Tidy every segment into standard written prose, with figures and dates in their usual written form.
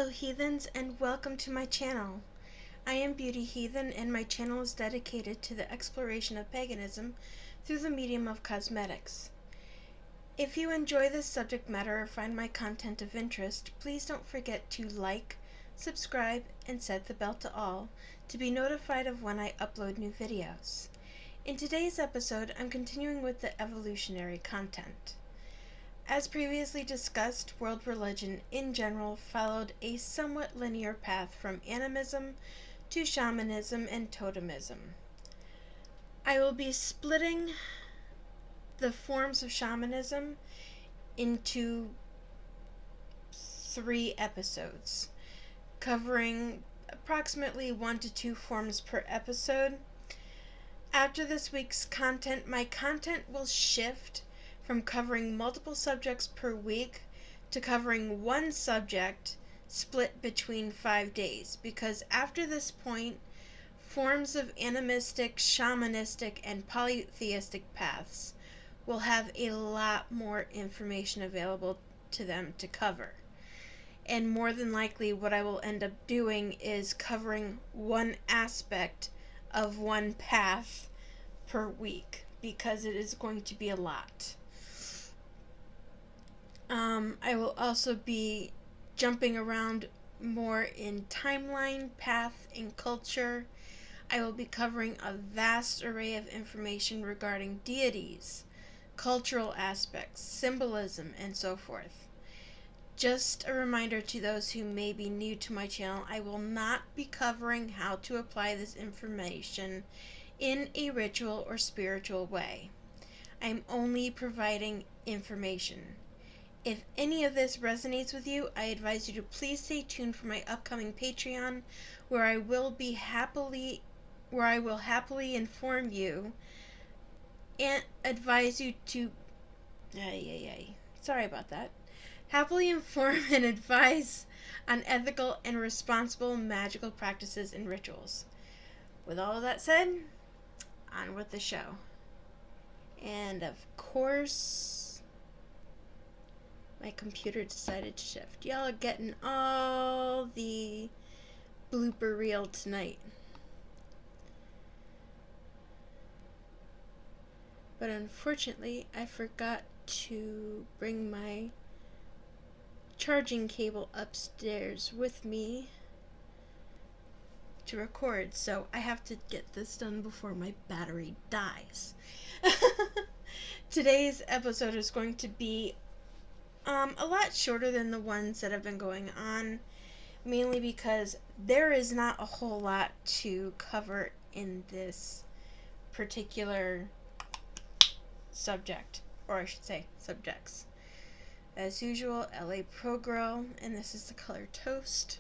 Hello heathens, and welcome to my channel. I am Beauty Heathen, and my channel is dedicated to the exploration of paganism through the medium of cosmetics. If you enjoy this subject matter or find my content of interest, please don't forget to like, subscribe, and set the bell to all to be notified of when I upload new videos. In today's episode, I'm continuing with the evolutionary content. As previously discussed, world religion in general followed a somewhat linear path from animism to shamanism and totemism. I will be splitting the forms of shamanism into 3 episodes, covering approximately 1 to 2 forms per episode. After this week's content, my content will shift from covering multiple subjects per week to covering one subject split between 5 days, because after this point, forms of animistic, shamanistic, and polytheistic paths will have a lot more information available to them to cover. And more than likely, what I will end up doing is covering one aspect of one path per week, because it is going to be a lot. I will also be jumping around more in timeline, path, and culture. I will be covering a vast array of information regarding deities, cultural aspects, symbolism, and so forth. Just a reminder to those who may be new to my channel, I will not be covering how to apply this information in a ritual or spiritual way. I am only providing information. If any of this resonates with you, I advise you to please stay tuned for my upcoming Patreon, where I will happily inform you and advise you to sorry about that. Happily inform and advise on ethical and responsible magical practices and rituals. With all of that said, on with the show. And of course, my computer decided to shift. Y'all are getting all the blooper reel tonight. But unfortunately, I forgot to bring my charging cable upstairs with me to record, so I have to get this done before my battery dies. Today's episode is going to be a lot shorter than the ones that have been going on, mainly because there is not a whole lot to cover in this particular subject, or I should say subjects. As usual, LA Pro Girl, and this is the color Toast.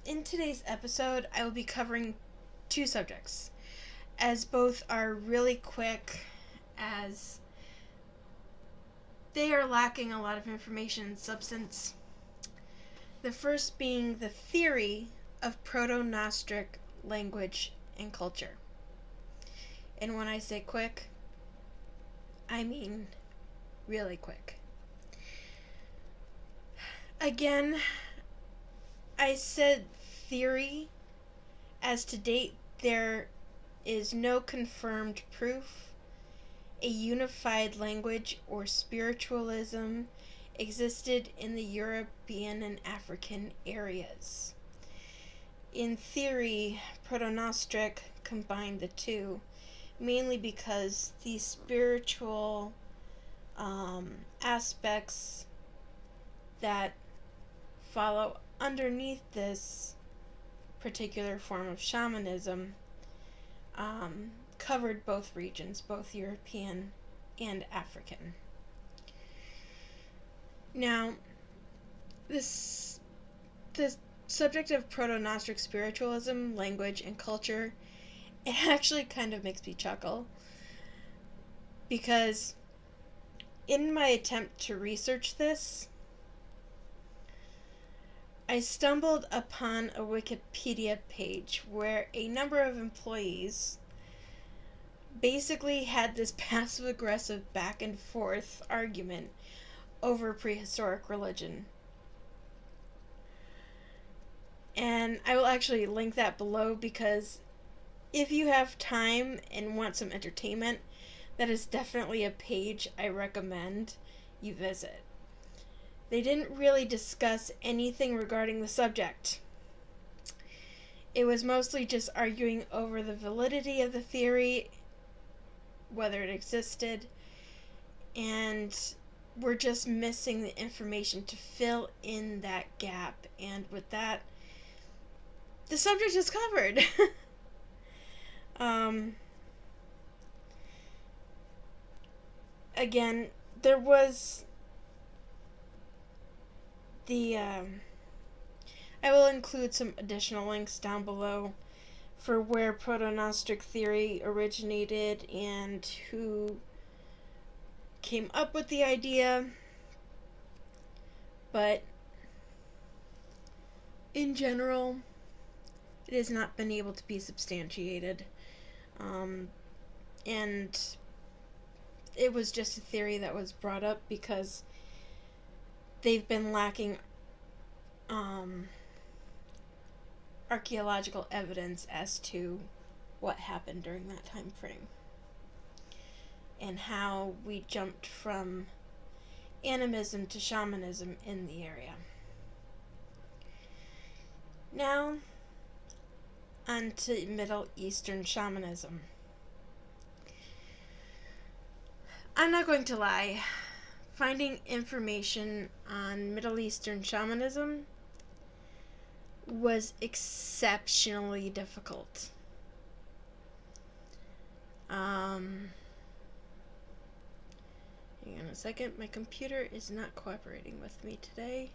In today's episode, I will be covering 2 subjects, as both are really quick, as they are lacking a lot of information and substance. The first being the theory of Proto-Gnostic language and culture. And when I say quick, I mean really quick. Again, I said theory, as to date there is no confirmed proof a unified language or spiritualism existed in the European and African areas. In theory, Proto-Gnostic combined the two, mainly because the spiritual aspects that follow underneath this particular form of shamanism covered both regions, both European and African. Now, the subject of Proto-Gnostic spiritualism, language, and culture, it actually kind of makes me chuckle, because in my attempt to research this, I stumbled upon a Wikipedia page where a number of employees basically had this passive-aggressive back and forth argument over prehistoric religion. And I will actually link that below, because if you have time and want some entertainment, that is definitely a page I recommend you visit. They didn't really discuss anything regarding the subject. It was mostly just arguing over the validity of the theory, whether it existed, and we're just missing the information to fill in that gap. And with that, the subject is covered. Again, there was the I will include some additional links down below for where proto-Gnostic theory originated and who came up with the idea, but in general, it has not been able to be substantiated, and it was just a theory that was brought up because they've been lacking archaeological evidence as to what happened during that time frame and how we jumped from animism to shamanism in the area. Now, on to Middle Eastern shamanism. I'm not going to lie, finding information on Middle Eastern shamanism was exceptionally difficult. Hang on a second, my computer is not cooperating with me today.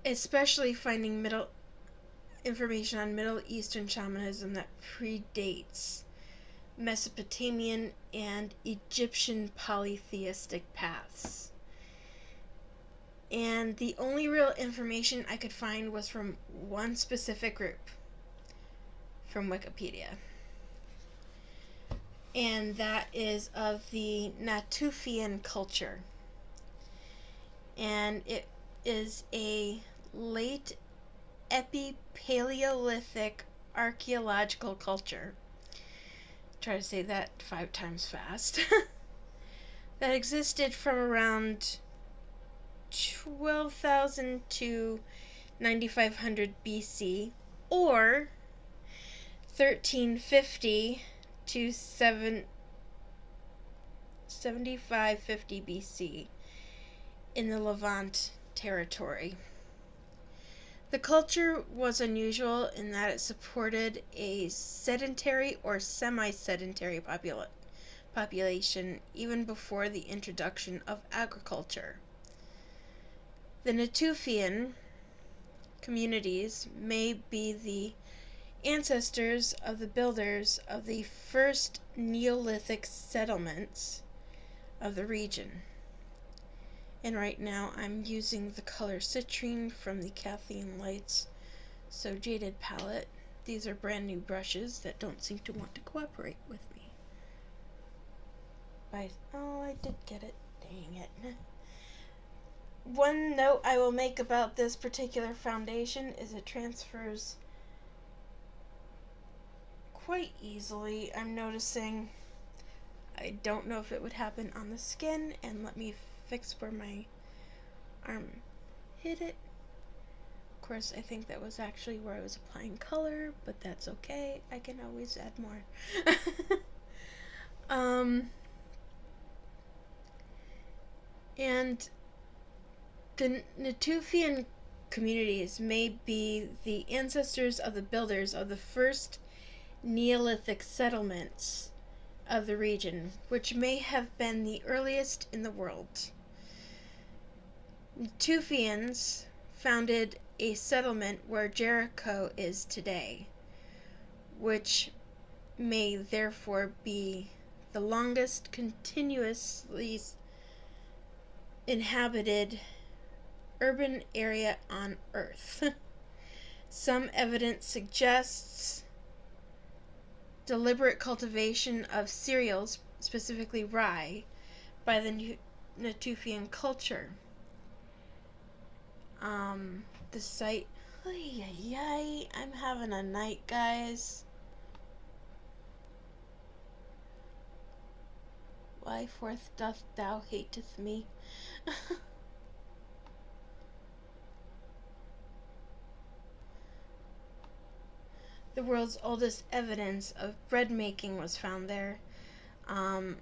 Especially finding information on Middle Eastern shamanism that predates Mesopotamian and Egyptian polytheistic paths. And the only real information I could find was from one specific group, from Wikipedia. And that is of the Natufian culture. And it is a late Epipaleolithic archaeological culture. Try to say that 5 times fast. That existed from around 12,000 to 9,500 BC, or 1350 to 7550 BC in the Levant territory. The culture was unusual in that it supported a sedentary or semi-sedentary population even before the introduction of agriculture. The Natufian communities may be the ancestors of the builders of the first Neolithic settlements of the region. And right now I'm using the color citrine from the Kathleen Lights So Jaded palette. These are brand new brushes that don't seem to want to cooperate with me. Oh, I did get it. Dang it. One note I will make about this particular foundation is it transfers quite easily. I'm noticing. I don't know if it would happen on the skin, and let me fix where my arm hit it. Of course, I think that was actually where I was applying color, but that's okay. I can always add more. And the Natufian communities may be the ancestors of the builders of the first Neolithic settlements of the region, which may have been the earliest in the world. Natufians founded a settlement where Jericho is today, which may therefore be the longest continuously inhabited urban area on Earth. Some evidence suggests deliberate cultivation of cereals, specifically rye, by the Natufian culture. The site. Ay, ay, ay, I'm having a night, guys. Why forth doth thou hateth me? The world's oldest evidence of bread making was found there. Um,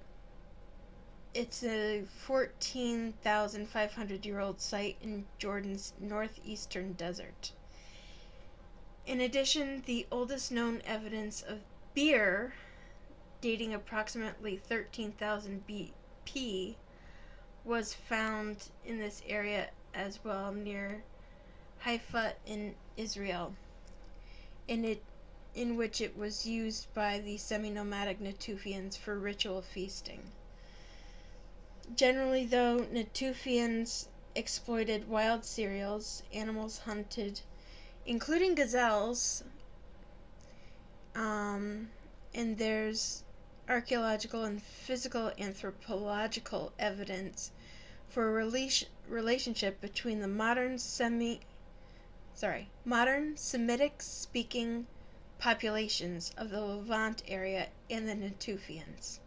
it's a 14,500-year-old site in Jordan's northeastern desert. In addition, the oldest known evidence of beer, dating approximately 13,000 BP, was found in this area as well, near Haifa in Israel, in which it was used by the semi-nomadic Natufians for ritual feasting. Generally, though, Natufians exploited wild cereals, animals hunted, including gazelles, and there's archaeological and physical anthropological evidence for a relationship between the modern Semitic-speaking populations of the Levant area and the Natufians,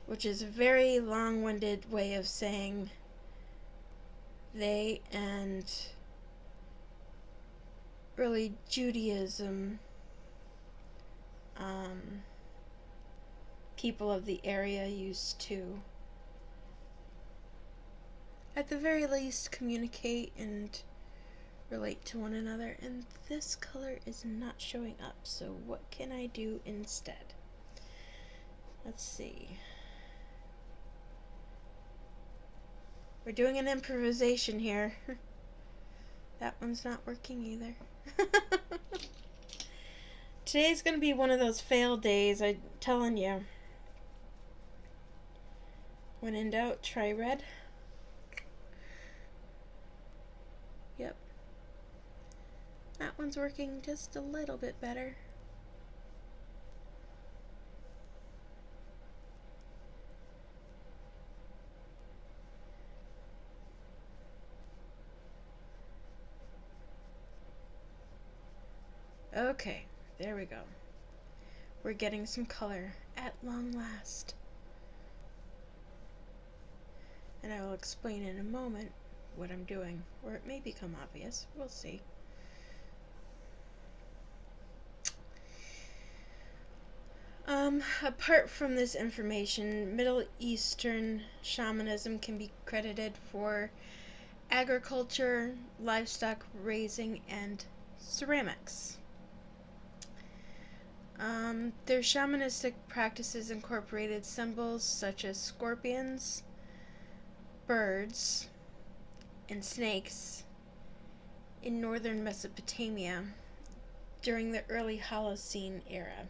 which is a very long-winded way of saying they and early Judaism people of the area used to, at the very least, communicate and relate to one another. And this color is not showing up, so what can I do instead? Let's see. We're doing an improvisation here. That one's not working either. Today's gonna be one of those fail days, I'm telling you. When in doubt, try red. Yep. That one's working just a little bit better. Okay, there we go. We're getting some color at long last. And I will explain in a moment what I'm doing, or it may become obvious. We'll see. Apart from this information, Middle Eastern shamanism can be credited for agriculture, livestock raising, and ceramics. Their shamanistic practices incorporated symbols such as scorpions, birds, and snakes in northern Mesopotamia during the early Holocene era.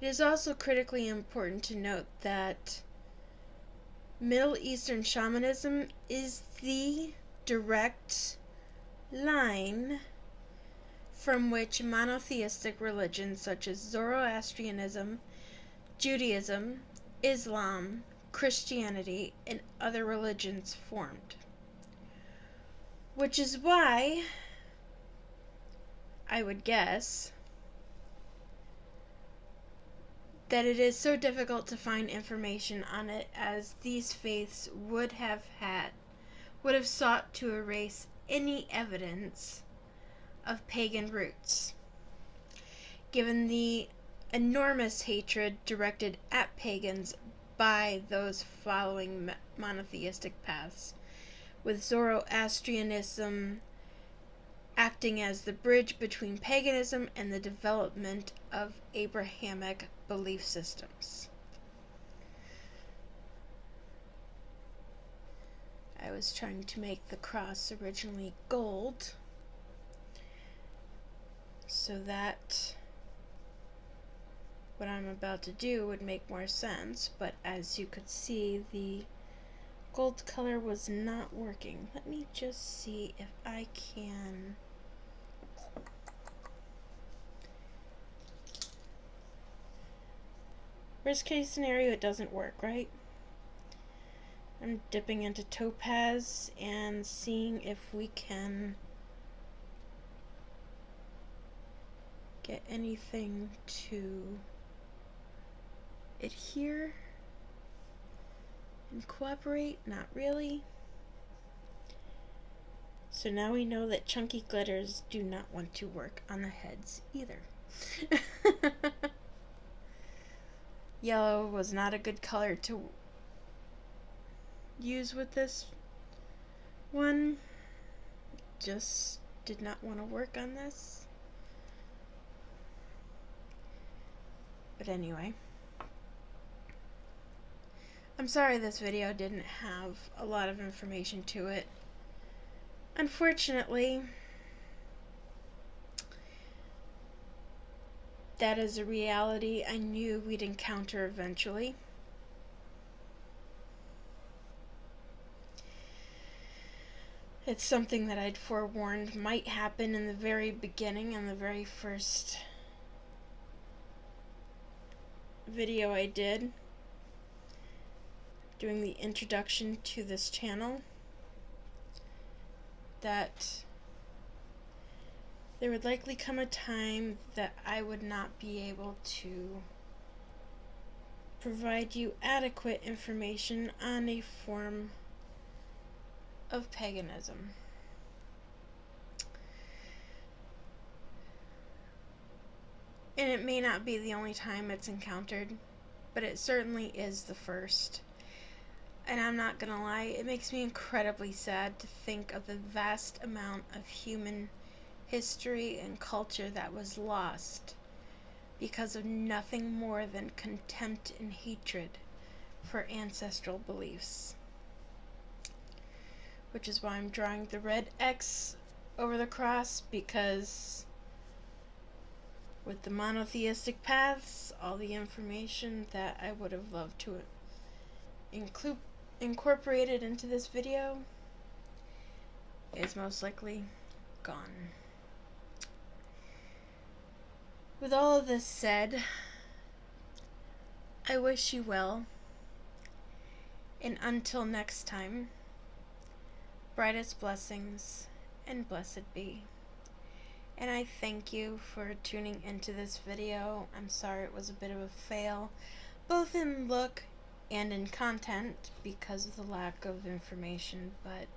It is also critically important to note that Middle Eastern shamanism is the direct line from which monotheistic religions such as Zoroastrianism, Judaism, Islam, Christianity, and other religions formed. Which is why, I would guess, that it is so difficult to find information on it, as these faiths would have sought to erase any evidence of pagan roots, given the enormous hatred directed at pagans by those following monotheistic paths, with Zoroastrianism acting as the bridge between paganism and the development of Abrahamic belief systems. I was trying to make the cross originally gold, so that what I'm about to do would make more sense, but as you could see, the gold color was not working. Let me just see if I can worst case scenario, it doesn't work, right? I'm dipping into topaz and seeing if we can get anything to adhere and cooperate. Not really. So now we know that chunky glitters do not want to work on the heads either. Yellow was not a good color to use with this one. Just did not want to work on this. But anyway, I'm sorry this video didn't have a lot of information to it. Unfortunately, that is a reality I knew we'd encounter eventually. It's something that I'd forewarned might happen in the very beginning, in the very first video I did, doing the introduction to this channel, that there would likely come a time that I would not be able to provide you adequate information on a form of paganism. And it may not be the only time it's encountered, but it certainly is the first. And I'm not gonna lie, it makes me incredibly sad to think of the vast amount of human history and culture that was lost because of nothing more than contempt and hatred for ancestral beliefs. Which is why I'm drawing the red X over the cross, because with the monotheistic paths, all the information that I would have loved to incorporate it into this video is most likely gone. With all of this said, I wish you well, and until next time, brightest blessings and blessed be. And I thank you for tuning into this video. I'm sorry it was a bit of a fail, both in look and in content because of the lack of information, but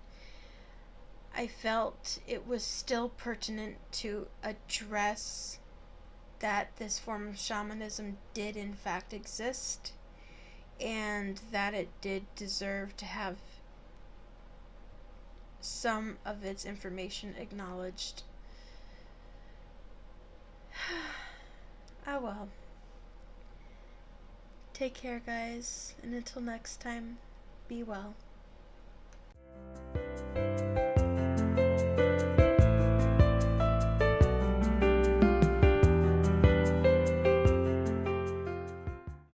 I felt it was still pertinent to address that this form of shamanism did in fact exist, and that it did deserve to have some of its information acknowledged. Ah well. Take care, guys, and until next time, be well.